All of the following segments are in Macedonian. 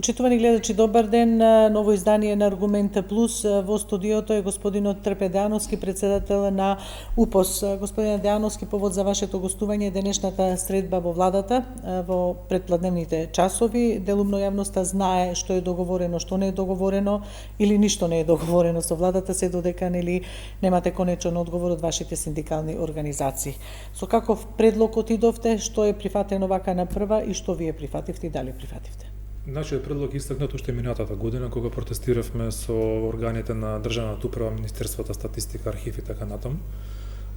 Почитувани гледачи, добар ден. Ново издание на Аргумента Плюс. Во студиото е господинот Трпе Деановски, председател на УПОС. Господин Деановски, повод за вашето гостување денешната средба во владата во предпладневните часови. Делумно јавноста знае што е договорено, што не е договорено или ништо не е договорено со владата, се додека нели немате конечен одговор од вашите синдикални организации. Со каков предлог отидовте, што е прифатено вака на прва и што вие прифативте и дали прифативте? Нашиот предлог истакнат уште минатата година кога протестиравме со органите на државната управа, Министерството статистика, архив и така натаму.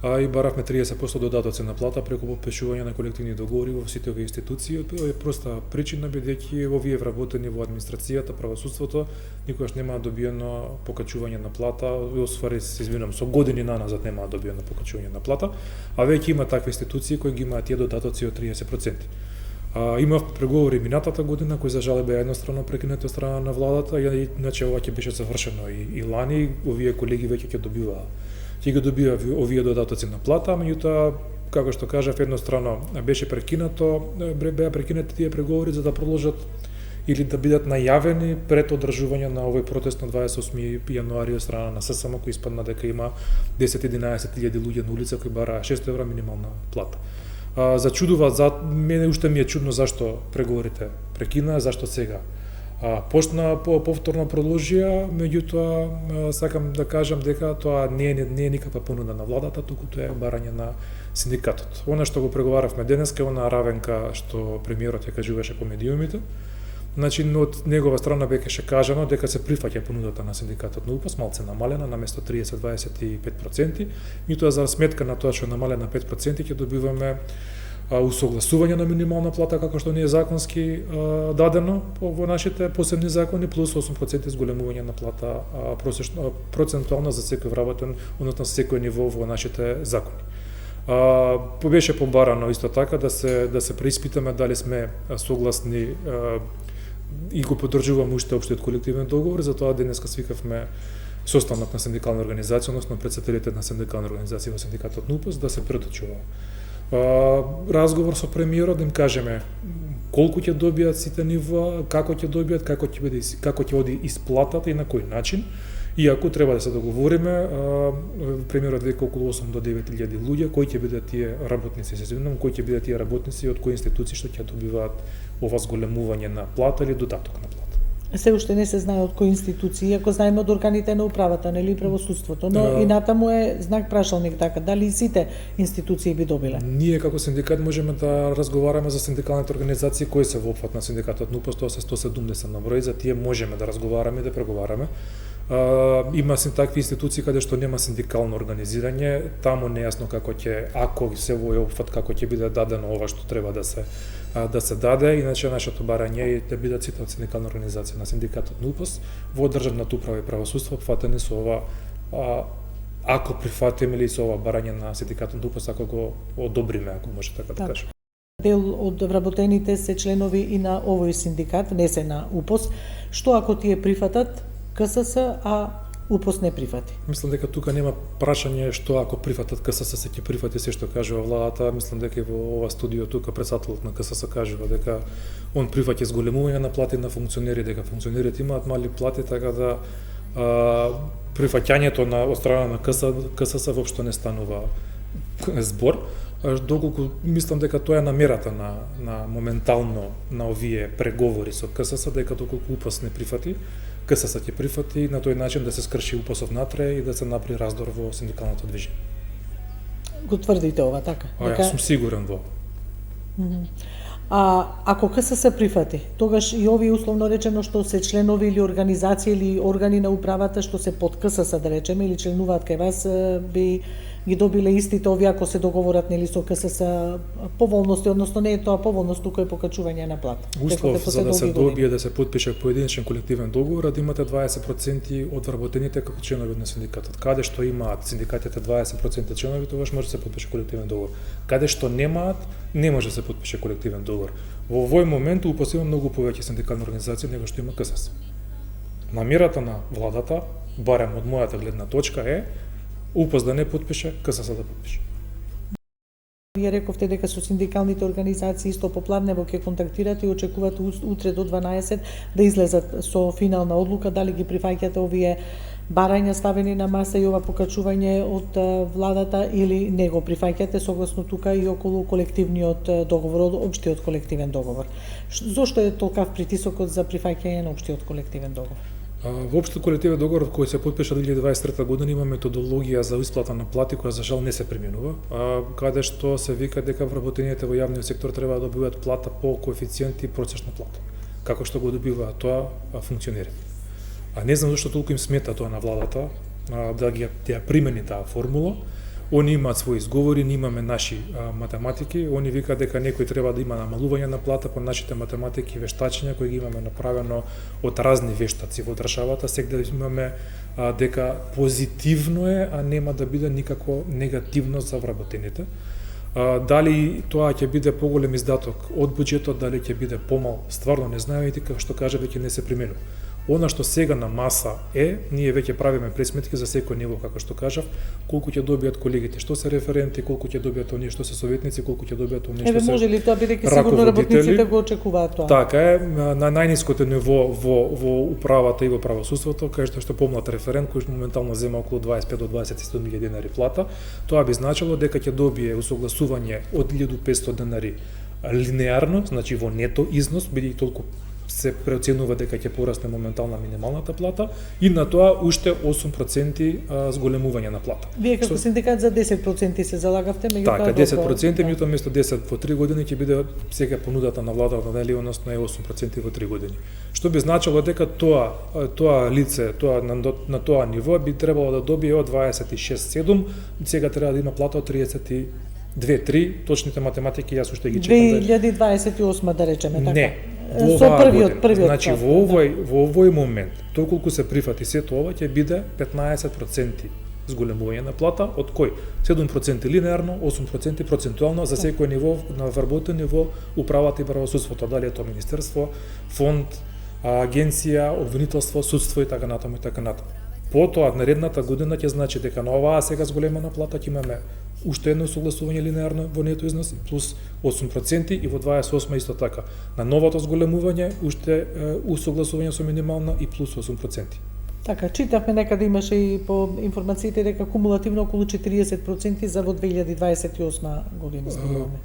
И баравме 30% додатоци на плата преку подпишување на колективни договори во сите овие институции. Тоа е проста причина бидејќи овие вработени во администрацијата, правосудството никогаш нема добиено покачување на плата, освари се извинувам, со години наназад нема добиено покачување на плата, а веќе има такви институции кои ги имаат тие додатоци од 30%. Имав преговори минатата година кои за жал беа едностранно прекинати од страна на владата, иначе ова ќе беше завршено и лани, овие колеги веќе ќе добива овие додатоци на плата, меѓутоа како што кажав едностранно беа прекинати тие преговори за да продолжат или да бидат најавени пред одржување на овој протест на 28 јануари од страна на ССМ, кој испадна дека има 10-11 илјади луѓе на улица кои бараа 6 евра минимална плата. Зачудува, мене уште ми е чудно зашто преговорите прекинаа, зашто сега почна повторно продолжија, меѓутоа сакам да кажам дека тоа не е никаква понуда на владата, туку тоа е барање на синдикатот. Она што го преговаравме денеска е она равенка што премиерот ја кажуваше по медиумите. Значи, од негова страна беше кажано дека се прифаќа понудата на синдикатот на УПОС, малце намалена, наместо 30-25%, меѓутоа за сметка на тоа што е намалена 5% ќе добиваме усогласување на минимална плата како што не е законски дадено во нашите посебни закони, плюс 8% зголемување на плата процентуално за секој вработен, односно за секој ниво во нашите закони. Беше побарано исто така да се преиспитаме дали сме согласни и го поддржуваме уште општиот колективен договор, затоа денеска свикавме состанок на синдикална организација, односно претседателите на синдикална организација во синдикатот на УПОС да се предучува. Разговор со премиерот да им кажеме колку ќе добијат сите нива, како ќе добијат, како ќе оди исплатата и на кој начин. И ако треба да се договориме, премиерот века околу 8 до 9 илјади луѓе, кои ќе бидат тие работници, кои ќе бидат тие работници од кои институции што ќе добиваат ова зголемување на плата или додаток на плата. Се уште не се знае од кои институции, ако знаеме од органите на управата, нели правосудството, но и натаму е знак прашалник така, дали и сите институции би добиле? Ние како синдикат можеме да разговараме за синдикалните организации кои се во опфат на синдикатот на УПОС, тоа се 170 на број, за тие можеме да разговараме и да преговараме. Има такви институции каде што нема синдикално организирање, таму нејасно како ќе, ако се во опфат како ќе биде дадено ова што треба да се даде, иначе нашето барање е да бидат сите од синдикална организација на синдикатот на УПОС во државната управа и правосудство фатени со ова, ако прифатиме или со ова барање на синдикатот на УПОС, ако го одобриме, ако може така да кажем. Дел од вработените се членови и на овој синдикат, не се на УПОС. Што ако тие прифатат КСС, а УПОС не прифати? Мислам дека тука нема прашање што ако прифатат КСС се ќе прифати се што кажува владата. Мислам дека и во ова студио тука председателот на КСС кажува дека он прифаќа зголемување на плати на функционери, дека функционерите имаат мали плати, така да прифаќањето од страна на КСС воопшто не станува збор. Доколку мислам дека тоа е намерата на моментално на овие преговори со КСС, дека доколку УПОС не прифати, КСС ќе прифати на тој начин да се скрши УПОСов натре и да се направи раздор во синдикалното движење. Го тврдите ова така? Јас сум сигурен во. Ако КСС прифати, тогаш и овие условно речено што се членови или организации или органи на управата што се под КСС да речеме или членуваат кај вас би ги добиле истите овие ако се договорат нели со КСС поволности, односно не е тоа поволност, туку е покачување на плата. Услов за да се добие да се потпише поединечен колективен договор, да имате 20% од вработените како членови на синдикатот. Каде што имаат синдикатите 20% членови, тогаш може да се потпише колективен договор. Каде што немаат, не може да се потпише колективен договор. Во овој момент УПОС има многу повеќе синдикални организации него што има КСС. Намерата на владата, барем од мојата гледна точка, е УПОС да не потпише, КСС да потпише. Вие рековте дека со синдикалните организации исто поплавнево ќе контактирате и очекувате утре до 12 да излезат со финална одлука, дали ги прифаќате овие барања ставени на маса и ова покачување од владата или не го прифаќате согласно тука и околу колективниот договор, општиот колективен договор. Зошто е толкав притисокот за прифаќање на општиот колективен договор? Во општиот колективен договор кој се потпиша 2023 година има методологија за исплата на плати која за жал не се применува, каде што се вика дека вработените во јавниот сектор треба да добиваат плата по коефициент и просечна плата. Како што го добиваат тоа функционерите. Не знам зашто толку им смета тоа на владата да ја примени таа формула. Они имаат своји изговори, ние имаме наши математики, они викаат дека некој треба да има намалување на плата по нашите математики и вештачења кои ги имаме направено од разни вештаци во државата, сегде имаме дека позитивно е, а нема да биде никако негативно за вработените. Дали тоа ќе биде поголем издаток од буџетот, дали ќе биде помал, стварно не знаеме, како што кажа веќе не се применува. Она што сега на маса ние веќе правиме пресметки за секој ниво, како што кажав, колку ќе добијат колегите што се референти, колку ќе добијат оние што се советници, колку ќе добијат оние што се може ли тоа бидејќи сигурно работниците го очекуваат тоа? Така е, на најниското ниво во управата и во правосудството, кај што помлад референт кој моментално зема околу 25 до 27.000 денари плата, тоа би значило дека ќе добие усогласување од 1.500 денари линеарно, значи во нето износ, бидејќи толку се преоценува дека ќе порасне моментална минималната плата и на тоа уште 8% зголемување на плата. Вие како синдикат за 10% се залагавте, меѓутоа така 10%, меѓутоа место 10 во 3 години ќе биде сега понудата на владата, нели, односно е 8% во 3 години. Што би значило дека тоа лице, на тоа ниво би требало да добие од 26.7, сега треба да има плата од 32.3, точните математики јас уште ги чекам. 2028 да речеме така. Не. Со првиот значи во овој момент, толку се прифати сето ова ќе биде 15% зголемување на плата, од кој 7% линеарно, 8% процентуално за секој ниво на вработен ниво управата и правосудството, дали е тоа министерство, фонд, агенција, обвинителство, судство и така натаму и така натаму. Потоа наредната година ќе значи дека на оваа сега зголемена плата ќе имаме уште едно согласување линеарно во нето износ плюс 8% и во 28 исто така. На новото зголемување уште усогласување со минимална и плюс 8%. Така, читавме некаде имаше и по информациите дека кумулативно околу 40% за во 2028 година.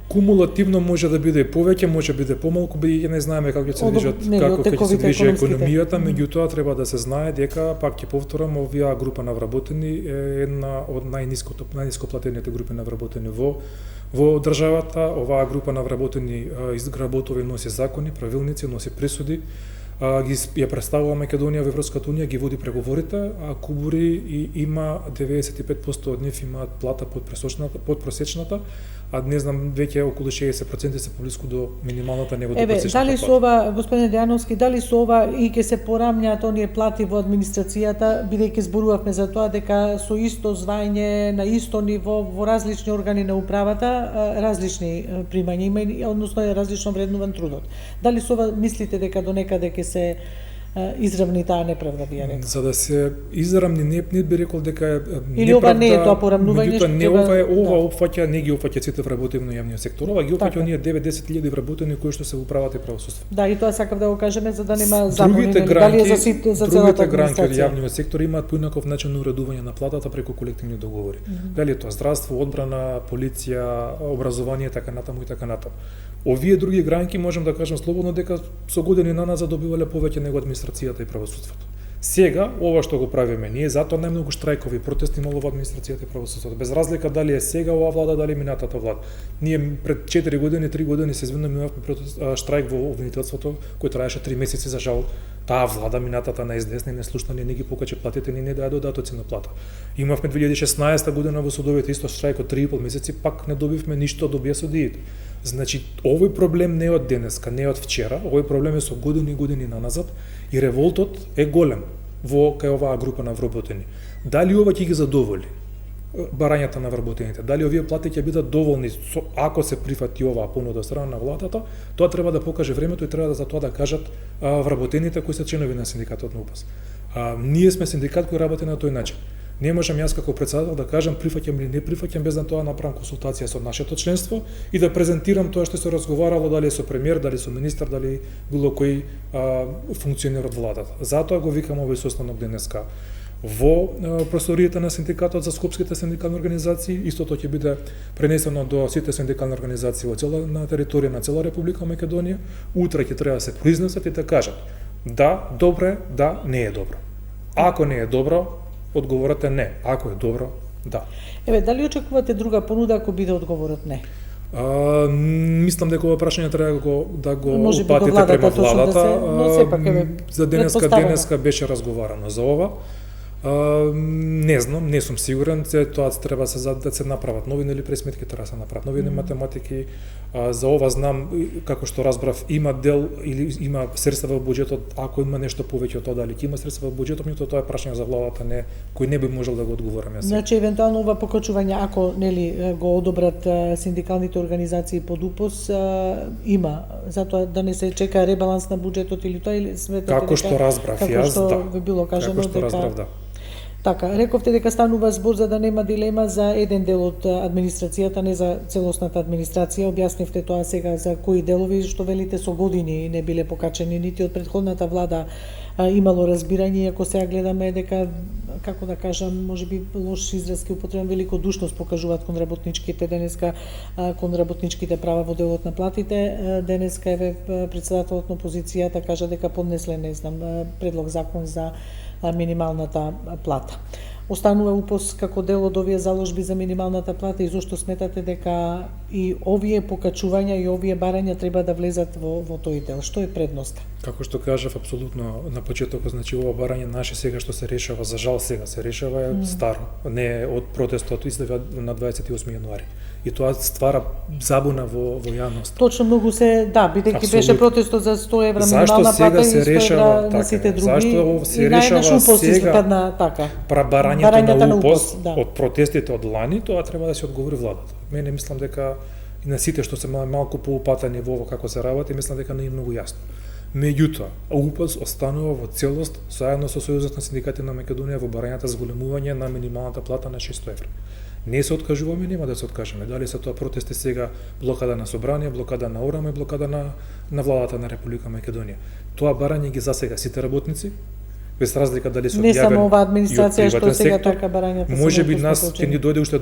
Кумулативно може да биде повеќе, може да биде помалку, бидејќи не знаеме како ќе се движи економијата, меѓутоа треба да се знае дека, пак ќе повторам, оваа група на вработени е една од најниско платените групи на вработени во државата. Оваа група на вработени изработува и носи закони, правилници, носи пресуди, ја представува Македонија во Европската унија, ги води преговорите, а Кубури и има 95% од нив имаат плата под просечната, а не знам, веќе околу 60% се поблиску до минималната него до просечната плата. Дали со ова, господине Дејановски, дали со ова и ќе се порамњаат оние плати во администрацијата, бидејќи зборувавме за тоа дека со исто звање на исто ниво во различни органи на управата, различни примања има, односно е различно вреднуван трудот. Дали со ова мислите дека до некаде ќе се изравни таа неправда, вие рекол? За да се изравни, не би рекол дека е неправда. Или ова не е тоа порамнување? Ова опфаќа, не ги опфаќа сите вработени во јавниот сектор, ова ги опфаќа оние 9-10.000 вработени кои што се управата и правосудство. Да, и тоа сакав да го кажеме за да нема забуни, дали е за целата гранки од јавниот сектор имаат поинаков начин на уредување на платата преку колективни договори. Дали е тоа здравство, одбрана, полиција, образование, така натаму и така натаму. Овие други гранки можам да кажам слободно дека со години наназад добивале повеќе него администрацијата и правосудството. Сега, ова што го правиме ние, затоа најмногу штрајкови протести имало во администрацијата и правосудството. Без разлика дали е сега оваа влада, дали минатата влада. Ние пред 4 години, 3 години се изведнаш имавме штрајк во обвинителството, кој траеше 3 месеци, за жал. Таа влада, минатата на СДС, не слушна, не ги покаче платите, не даде додатоци на плата. Имавме 2016 година во судовите исто штрајк од 3,5 месеци, пак не добивме ништо, добија судиите. Значи, овој проблем не е од денеска, не е од вчера, овој проблем е со години и години наназад и револтот е голем кај оваа група на вработени. Дали ова ќе ги задоволи барањата на вработените, дали овие плати ќе бидат доволни ако се прифати оваа понуда страна на владата, тоа треба да покаже времето и треба за тоа да кажат вработените кои се членови на синдикатот на УПС. Ние сме синдикат кој работи на тој начин. Не можам јас како председател да кажам прифаќам или не прифаќам без да тоа направам консултација со нашето членство и да презентирам тоа што се разговарало дали со премиер, дали со министар, дали било кој функционер од владата. Затоа го викам овој состанок денеска во просториите на синдикатот за скопските синдикални организации. Истото ќе биде пренесено до сите синдикални организации на територија на цела Република Македонија. Утре ќе треба да се произнесат и да кажат да, добро, да, не е добро. Ако не е добро, одговорот е не. Ако е добро, да. Еве, дали очекувате друга понуда ако биде одговорот не? Мислам дека ова прашање треба да го упатите према владата. Но сепак, за денеска беше разговарано за ова. Не знам, не сум сигурен, тоа треба да се направат нови пресметки, треба да се направат нови математики. За ова знам, како што разбрав, има дел или има средства во буџетот, ако има нешто повеќе од тоа, дали ќе има средства во буџетот, меѓутоа тоа е прашање за владата, кој не би можел да го одговорам јас. Значи евентуално ова покачување, ако го одобрат синдикалните организации под УПОС, има, затоа да не се чека ребаланс на буџетот или тоа, или сметате како што разбрав јас, да. Како што ви било кажано, како што разбрав, да. Така, рековте дека станува збор за да нема дилема за еден дел од администрацијата, не за целосната администрација. Објаснивте тоа сега за кои делови, што велите со години не биле покачени, нити од претходната влада имало разбирање, ако сега гледаме дека, како да кажам, можеби лош израз ке употребам, великодушност покажуваат кон работничките денеска, кон работничките права во делот на платите. Денеска еве претседателот на опозицијата кажа дека поднесле, не знам, предлог закон за минималната плата. Останува УПОС како дел од овие заложби за минималната плата и зошто сметате дека и овие покачувања и овие барања треба да влезат во тој дел? Што е предноста? Како што кажав апсолутно на почетокот, значи ова барање наше сега што се решава, за жал сега се решава е старо, не е од протестот на 28 јануари. И тоа ствара забуна во јавност. Точно многу се, да, бидејќи беше протестот за 100 евра минимална плата и 100 евра на сите други. Зашто се решава сега така? Барањето на УПОС од протестите од лани, тоа треба да се одговори владата. Мене мислам дека и на сите што се малку поупатени во ово како се работи, мислам дека не е многу јасно. Меѓутоа, УПОС останува во целост заедно со Сојузот на синдикати на Македонија во барањата за зголемување на минималната плата на 600 евра. Не се откажуваме, нема да се откажеме. Дали се тоа протести сега, блокада на собрание, блокада на ОРАМ и блокада на владата на Република Македонија. Тоа барање ги засега сите работници, без разлика дали се од јавен и од приватен сектор. Не само оваа администрација што сега така барањата се. Можеби нас ќе ни дојде уште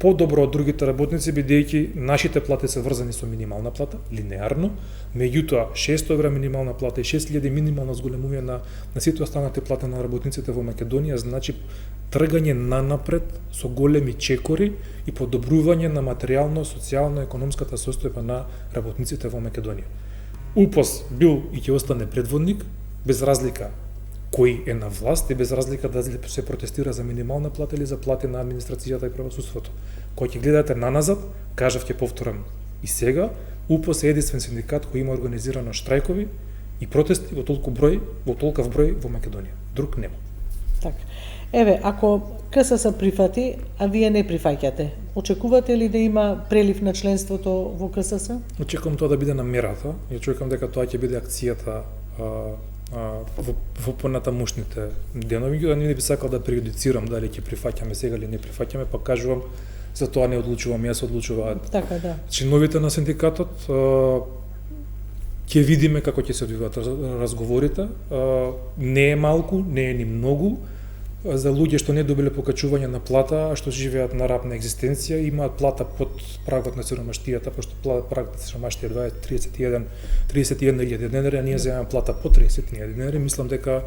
подобро од другите работници, бидејќи нашите плати се врзани со минимална плата, линеарно, меѓутоа 600 евра минимална плата и 6000 минимално зголемување на сите останати плати на работниците во Македонија, значи тргање нанапред со големи чекори и подобрување на материјално, социјално, економската состојба на работниците во Македонија. УПОС бил и ќе остане предводник, без разлика кој е на власт и без разлика да се протестира за минимална плата или за плати на администрацијата и правосудството. Кога ќе гледате наназад, кажав, ќе повторам и сега, УПОС е единствен синдикат кој има организирано штрајкови и протести во толков број во Македонија. Друг нема. Така. Еве, ако КСС прифати, а вие не прифаќате, очекувате ли да има прелив на членството во КСС? Очекувам тоа да биде намерата и очекувам дека тоа ќе биде акцијата во понатамушните денови, да не би сакал да преюдицирам дали ќе прифаќаме сега или не прифаќаме, па кажувам, за тоа не одлучувам, јас одлучуваат чиновите на синдикатот. Ќе видиме како ќе се одвиваат разговорите. Не е малку, не е ни многу. За луѓе што не добиле покачување на плата, а што живеат на раб на екзистенција, имаат плата под прагот на сиромаштијата, пошто прагот на сиромаштија е 31.000 денари, а ние земаме плата под 30.000 денари. Мислам дека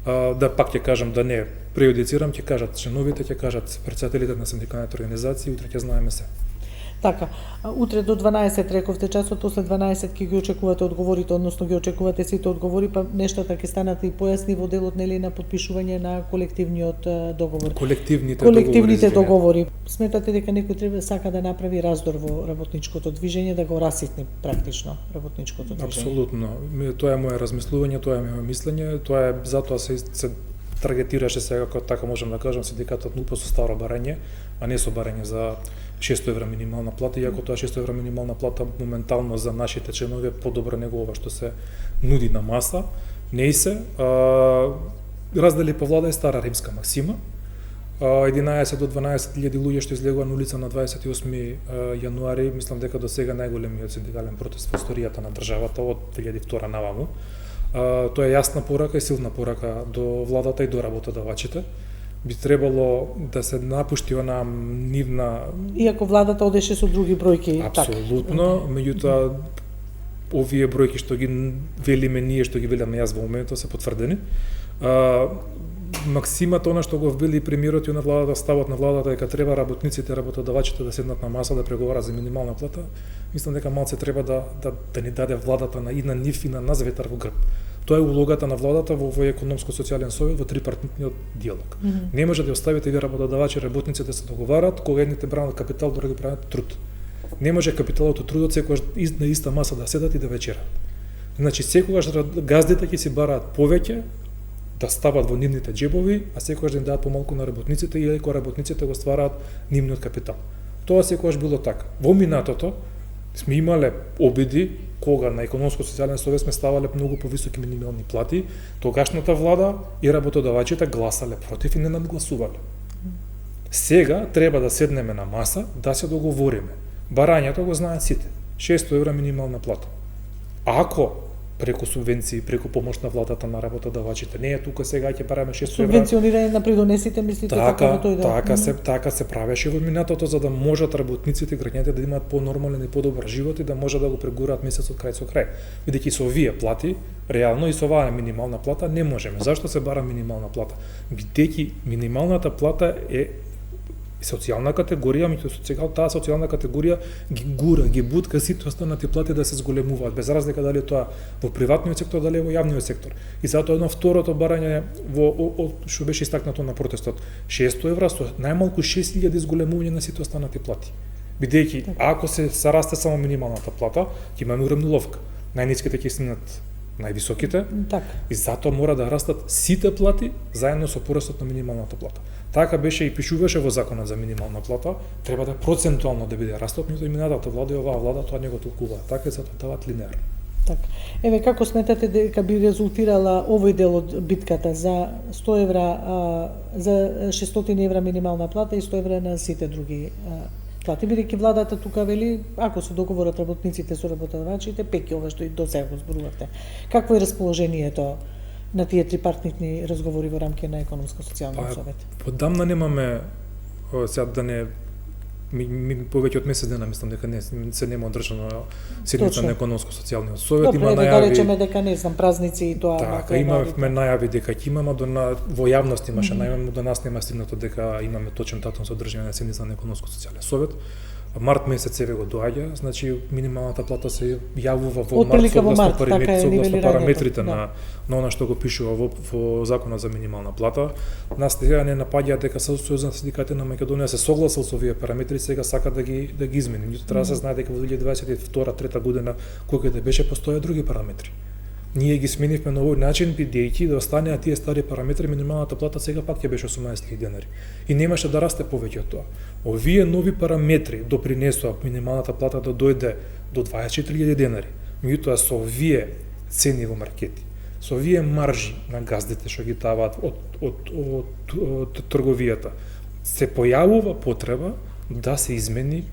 да пак ќе кажам, да не преюдицирам, ќе кажат членовите, ќе кажат претседателите на синдикалните организации, утре ќе знаеме се. Така, утре до 12 рековте часот, после 12 ќе ги очекувате одговорите, односно ги очекувате сите одговори, па нештата ќе станат и појасни во делот нели на потпишување на колективниот договор. Колективните договори. Сметате дека некој треба сака да направи раздор во работничкото движење, да го раситни практично работничкото движење? Апсолутно. Тоа е моје размислување, тоа е моје мислење, тоа е затоа се таргетираше сега, како така можам да кажам, синдикатот НУПО со старо барање, а не со барање за 600 евра минимална плата, иако тоа 600 евра минимална плата моментално за нашите членови подобро него ова што се нуди на маса. Не и се. Раздели по влада е стара римска максима. 11 до 12.000 луѓе што излегува на улица на 28 јануари, мислам дека до сега најголемиот синдикален протест во историјата на државата од 2002 наваму. Тоа е јасна порака и силна порака до владата и до работодавачите. Би требало да се напушти она нивна... Иако владата одеше со други бројки. Апсолутно, меѓутоа овие бројки што ги велиме ние, што ги велиме јас во моментот се потврдени. Максимата она што го вели премиерот и на владата, ставот на владата дека треба работниците, работодавачите да седнат на маса да преговарат за минимална плата, мислам дека малце треба да ни даде владата на една нив и на нас ветар во грб. Тоа е улогата на владата во овој економско-социјален совет во трипартитниот диалог. Не може да оставите вие работодавачи и работниците да се договарат кога едните бранат капитал, други бранат труд. Не може капиталот и трудот секогаш на иста маса да седат и да вечерат. Значи секогаш газдите ќе си бараат повеќе да стават во нивните џебови, а секогаш да им дадат помалку на работниците или кога работниците го ствараат нивниот капитал. Тоа секогаш било така. Во минатото сме имале обиди кога на економско-социјален совет сме ставале многу повисоки минимални плати, тогашната влада и работодавачите гласале против и не надгласувале. Сега треба да седнеме на маса да се договориме. Барањето го знаат сите. 600 евра минимална плата. Ако преку субвенции, преку помош на владата на работодавачите, не е тука сега ќе бараме 600 евра. Субвенционирање на придонесите, мислите Така се правеше во минатото за да можат работниците и граѓаните да имаат понормален и подобар живот и да можат да го прегураат месецот крај со крај. Бидејќи со овие плати, реално и со оваа минимална плата не можеме. Зашто се бара минимална плата? Бидејќи минималната плата е социјална категорија, меѓутоа сега таа социјална категорија ги гура, ги бутка сите останати плати да се зголемуваат, без разлика дали тоа во приватниот сектор, дали во јавниот сектор. И затоа едно второто барање што беше истакнато на протестот, 600 евра со најмалку 6000 зголемување на сите останати плати. Бидејќи ако се расте само минималната плата, ќе имаме уравниловка. Најниските ќе снат највисоките, и затоа мора да растат сите плати заедно со порастот на минималната плата. Така беше и пишуваше во законот за минимална плата, треба да процентуално да биде растот, меѓутоа и минатата влада и оваа влада тоа не го толкува. Така е, затоа дават линеарно. Така. Еве како сметате дека би резултирала овој дел од битката за 100 евра, за 600 евра минимална плата и 100 евра на сите други плати, бидејќи владата тука вели ако се договорат работниците со работодавачите, пеќе ова што и до сега го зборувавте. Какво е расположението на тие трипартитни разговори во рамки на економско-социјалниот совет? Подамна немаме, сега да не повеќе од месец дена мислам дека не се нема одржана седница на економско-социјалниот совет. Добре, да речеме дека не знам празници и тоа. Така, имавме најави дека ќе имаме, во јавност имаше најави, до нас нема стигнато дека имаме точен датум за одржање на седница на економско-социјален совет. Март месец еве го доаѓа, значи минималната плата се јавува во март согласно параметрите на она што го пишува во законот за минимална плата. Нас сега не напаѓа дека Сојузот на синдикатите на Македонија се согласил со овие параметри, сега сака да ги измени. Меѓутоа треба да се знае дека во 2022-3 година кога да беше постоја други параметри. Ние ги сменивме на овој начин бидејќи да останеа тие стари параметри, минималната плата сега пак ќе беше 18.000 денари. И немаше да расте повеќе од тоа. Овие нови параметри допринесоа минималната плата да дојде до 24.000 денари. Меѓутоа со овие цени во маркети, со овие маржи на газдите што ги даваат од трговијата, се појавува потреба да се измени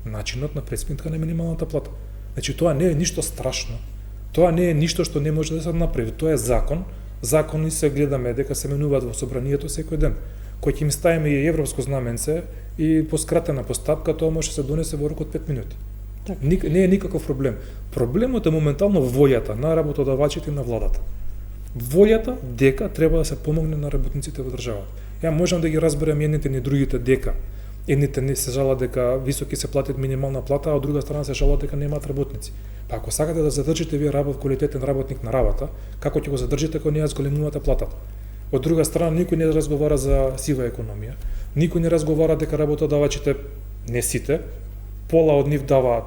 начинот на пресметка на минималната плата. Значи тоа не е ништо страшно. Тоа не е ништо што не може да се направи. Тоа е закон. Закони се гледаме дека се менуваат во собранието секој ден. Кој ќе им ставиме и европско знаменце и по скратена постапка, тоа може да се донесе во рок од 5 минути. Не е никаков проблем. Проблемот е моментално волјата на работодавачите и на владата. Волјата дека треба да се помогне на работниците во државата. Ја можам да ги разберам едните и другите дека едните не се жалат дека високи се платат минимална плата, а од друга страна се жалат дека немаат работници. Па ако сакате да задржите вие квалитетен работник на работа, како ќе го задржите кога не ја зголемувате платата? Од друга страна никој не разговара за сива економија. Никој не разговара дека работодавачите, не сите, пола од нив даваат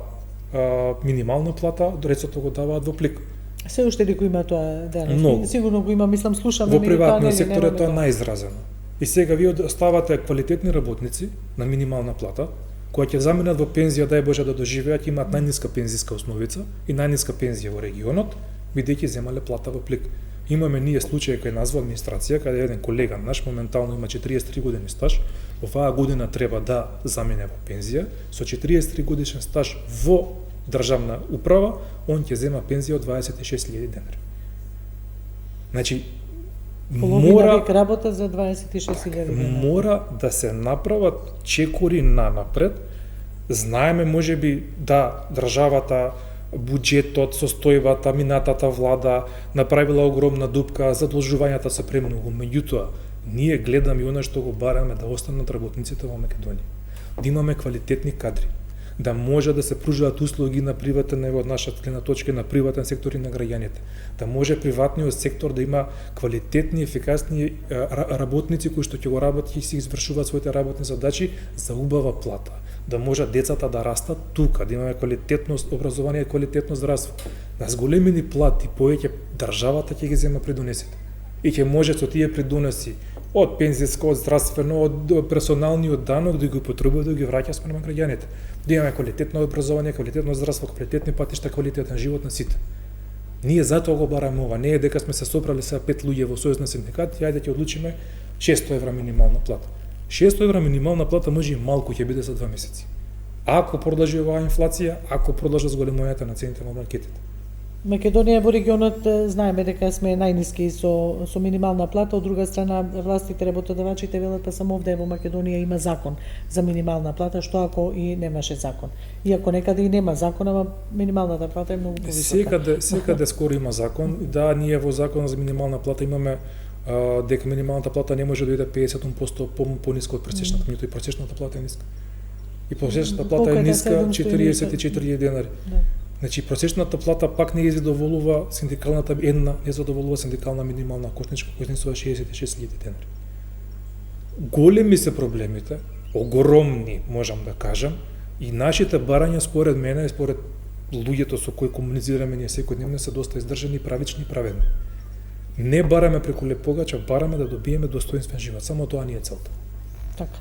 минимална плата, рецото го даваат во плик. Се уште ли го има тоа денес? Сигурно го има, мислам, слушаме. Во приватниот сектор е тоа најизразено. И сега вие оставате квалитетни работници на минимална плата, кои ќе заминат во пензија, дај Боже да доживеат, имаат најниска пензиска основица и најниска пензија во регионот, бидејќи земале плата во плик. Имаме ние случај кај нас во администрација, каде еден колега наш моментално има 43 години стаж, оваа година треба да замине во пензија, со 43 годишен стаж во државна управа, он ќе зема пензија од 26.000 денари. Значи, половина век работа за 26.000 денари. Мора да се направат чекори на напред. Знаеме можеби да државата, буџетот, состојбата, минатата влада направила огромна дупка, задолжувањата се премногу. Меѓутоа, ние гледаме и она што го бараме да останат работниците во Македонија. Да имаме квалитетни кадри, да може да се пружуваат услуги на приватен, од наша гледна точка на приватен сектор и на граѓаните. Да може приватниот сектор да има квалитетни, ефикасни работници кои што ќе го работат и си извршуваат своите работни задачи за убава плата. Да може децата да растат тука, да имаме квалитетно образование и квалитетно здравство. На зголемени плати повеќе државата ќе ги зема придонесите. И ќе може со тие придонеси од пензијско, од здравствено, од персоналниот данок да ги потребува да ги враќа спрема граѓаните. Да имаме квалитетно образование, квалитетно здравство, квалитетни патишта, квалитетен живот на сите. Ние затоа го бараме ова. Не е дека сме се собрали сега 5 луѓе во сојуз на синдикат и ајде ќе одлучиме 600 евра минимална плата. 600 евра минимална плата може и малку ќе биде за 2 месеци. Ако продолжи оваа инфлација, ако продолжи зголемувањето на цените на маркетите. Македонија во регионот знаеме дека сме најниски со минимална плата, од друга страна властите, работодавачите велат па само овде во Македонија има закон за минимална плата, што ако и немаше закон. Иако некаде и нема закон, ама минималната плата е многу повисока. Секаде скоро има закон. Да, ние во закон за минимална плата имаме дека минималната плата не може да биде 50% пониска од пресечната, меѓутоа и пресечната плата е ниска. И пресечната плата е ниска 44 денари. Да. Значи просечната плата пак не ја задоволува синдикалната не задоволува синдикална минимална кошничка која изнесува 66.000 денари. Големи се проблемите, огромни можам да кажам, и нашите барања според мене и според луѓето со кои комуницираме ние секојдневно се доста издржани, правични и праведни. Не бараме преку лепогача, бараме да добиеме достоинствен живот. Само тоа ни е целта. Така.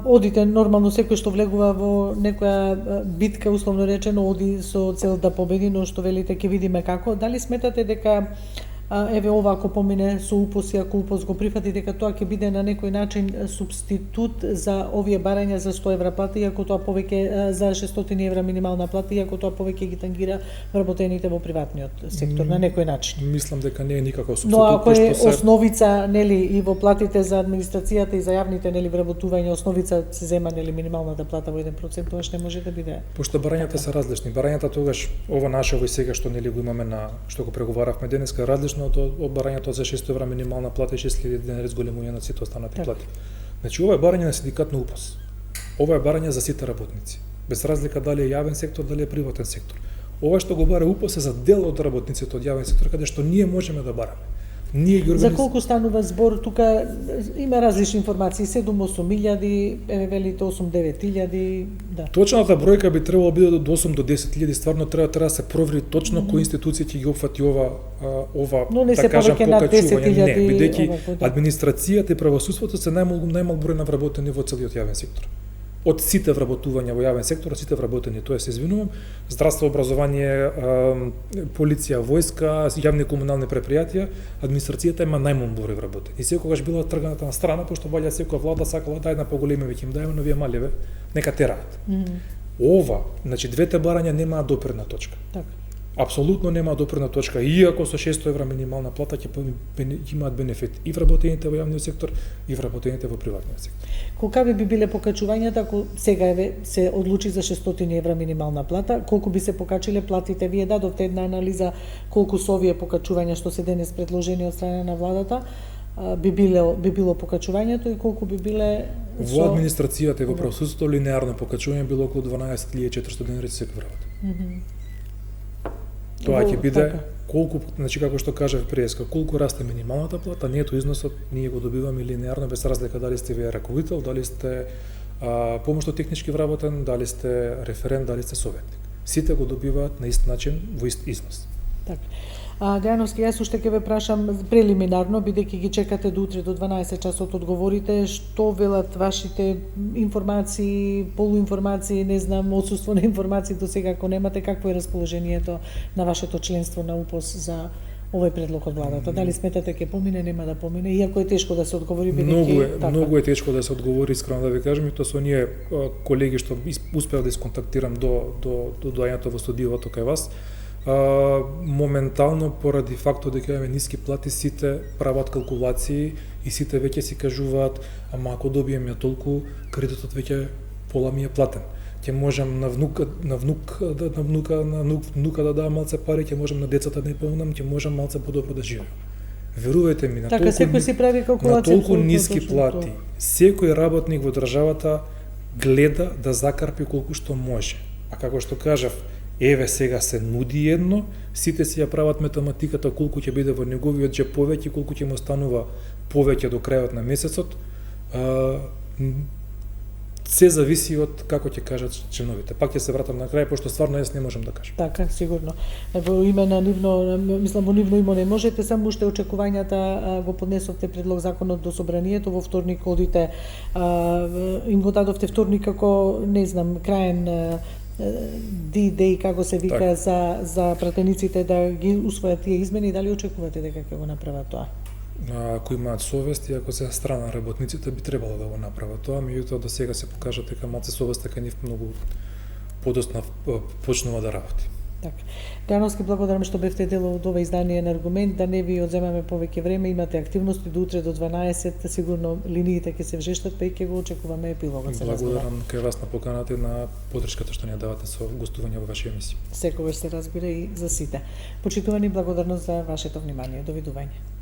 Одите, нормално секој што влегува во некоја битка, условно речено, оди со цел да победи, но што велите ќе видиме како. Дали сметате дека еве ова ако помине со УПОС и ако УПОС го прифати, дека тоа ќе биде на некој начин субститут за овие барања за 100 евра плата, иако тоа повеќе за 600 евра минимална плата, иако тоа повеќе ги тангира вработените во приватниот сектор на некој начин? Мислам дека не е никаков субститут. Но ако е основица, нели, и во платите за администрацијата и за јавните, нели, вработување, основица се зема, нели, минималната плата во 1%, тоа не може да биде. Пошто барањата се различни. Барањата тогаш ова нашево и сега што нели го имаме на што го преговаравме денеска различно од барањето за 600 евра минимална плата и 6.000 денари зголемување на сите останати плати. Значи ова е барање на синдикат на УПОС. Ова е барање за сите работници. Без разлика дали е јавен сектор, дали е приватен сектор. Ова што го бара УПОС е за дел од работниците од јавен сектор, каде што ние можеме да бараме. Ние ги За колку станува збор? Тука има различни информации, 7-8.000, еве велите 8-9.000, да. Точната бројка би требало биде од 8 до 10.000, стварно треба да се провери точно кои институции ќе ги опфати ова но не да се кажам повеќе над 10.000. Не, бидејќи да. администрацијата и правосудството се најмал број на вработени во целиот јавен сектор. Од сите вработувања во јавен сектор, од сите вработени, тоа се извинувам, здравство, образование, полиција, војска, јавни комунални предпријатија, администрацијата има најмал број вработени. И секогаш била трганата на страна, пошто ваѓа секоја влада сакала да една поголеми веќе им дајме, но вие маливе, нека тераат. Ова, значи двете барања немаат допирна точка. Така. Апсолутно нема допирна точка, иако со 600 евра минимална плата ќе имаат бенефит и вработените во јавниот сектор и вработените во приватниот сектор. Колкави би биле покачувањата ако сега еве се одлучи за 600 евра минимална плата, колку би се покачиле платите? Вие дадовте една анализа колку со овие покачувања што се денес предложени од страна на владата, би било покачувањето и колку би биле во администрацијата и во правосудството линеарно покачување било околу 12.400 денари секој работа. Тоа ќе биде колку, значи како што кажав преска, колку расте минималната плата, нето износот ние го добиваме линеарно без разлика дали сте вие раководител, дали сте помошно технички вработен, дали сте референт, дали сте советник. Сите го добиваат на ист начин во ист износ. Така. Дејановски, јас уште ќе ве прашам прелиминарно, бидејќи ги чекате до утре до 12 часот одговорите, што велат вашите информации, полуинформации, не знам, отсуство на информации до сега, ако немате, какво е расположението на вашето членство на УПОС за овој предлог од владата? Дали сметате ќе помине, нема да помине, иако е тешко да се одговори Многу е тешко да се одговори, искрено да ви кажам, и тоа со оние колеги што успеав да исконтактирам до доаѓањето во студиото кај вас. Моментално, поради фактот дека имаме ниски плати, сите прават калкулации и сите веќе си кажуваат, ама ако добиеме толку, кредитот веќе пола ми е платен. Ќе можам на внука да дам малце пари, ќе можам на децата да им помогнам, ќе можам малце подобро да живеам. Верувајте ми, на така секој си прави калкулација, на толку ниски плати, секој работник во државата гледа да закарпи колку што може. А како што кажав, еве сега се нуди едно, сите си ја прават математиката колку ќе биде во неговиот џеп повеќе, колку ќе му останува повеќе до крајот на месецот. Се зависи од како ќе кажат членовите. Пак ќе се вратам на крај, пошто стварно јас не можам да кажам. Така, сигурно. Во име на нивно, мислам во нивно име не можете, само уште очекувањата го поднесовте предлог законот до собранието, во вторник одите, им го дадовте вторник како, не знам, краен D-Day, како се вика, так, за пратениците да ги усвојат тие измени, дали очекувате дека ќе го направат тоа? Ако имаат совест и ако се страна работниците, би требало да го направат тоа, меѓутоа до сега се покажа дека малце совеста кај нив многу подоцна почнува да работи. Така. Дејановски благодарам што бевте дел од ова издание на Аргумент, да не ви одземаме повеќе време, имате активности до утре до 12, сигурно линиите ќе се вжештат, па и ќе го очекуваме епилогот се разбира. Благодарам кај вас на поканата и на подршката што ни ја давате со гостување во вашата емисија. Секогаш се разбира и за сите. Почитувани, благодарност за вашето внимание. Довидување.